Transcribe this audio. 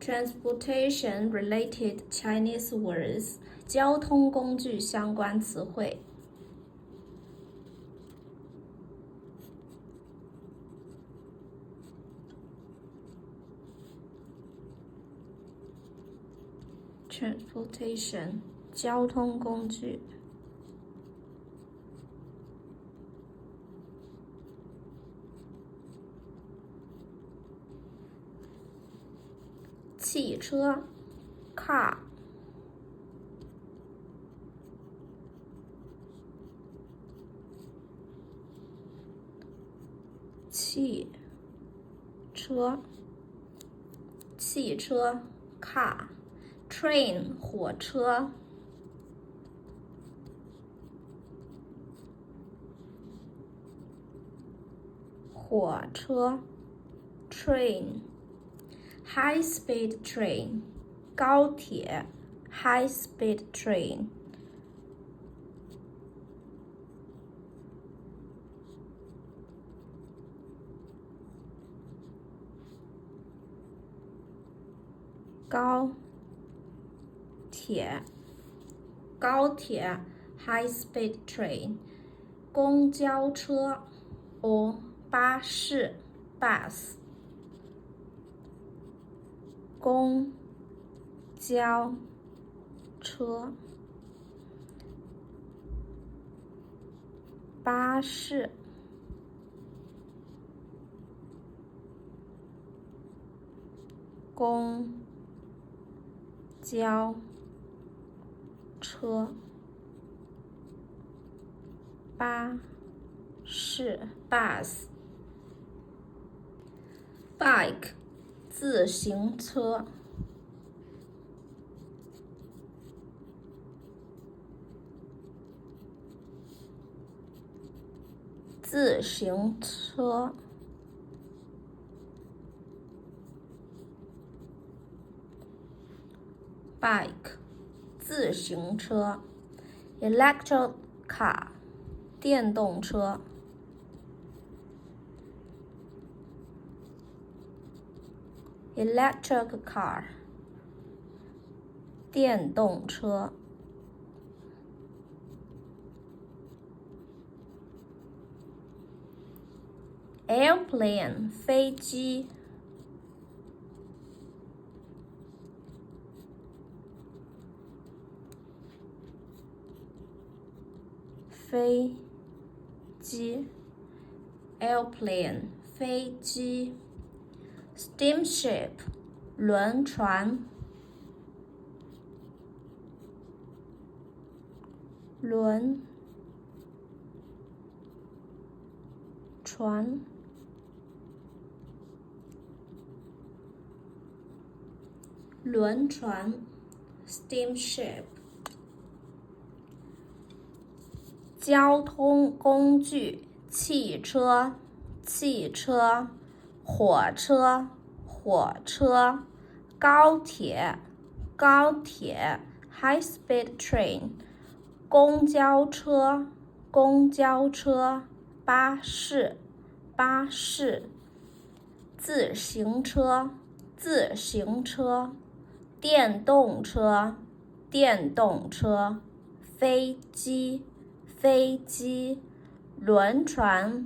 Transportation related Chinese words 交通工具相关词汇。Transportation 交通工具。汽车 car。汽车 car。 train 火车。train。 high speed train 高铁 high speed train。 高铁 high speed train。 公交车 or 巴士 bus。 公交车巴士。公交车巴士 bus。 bike 自行车。bike 自行车。 electric car 电动车。electric car 电动车。 airplane 飞机。airplane 飞机。 steamship 轮船。轮船 steamship。 交通工具汽车火车高铁 high speed train。 公交车巴士自行车电动车飞机轮船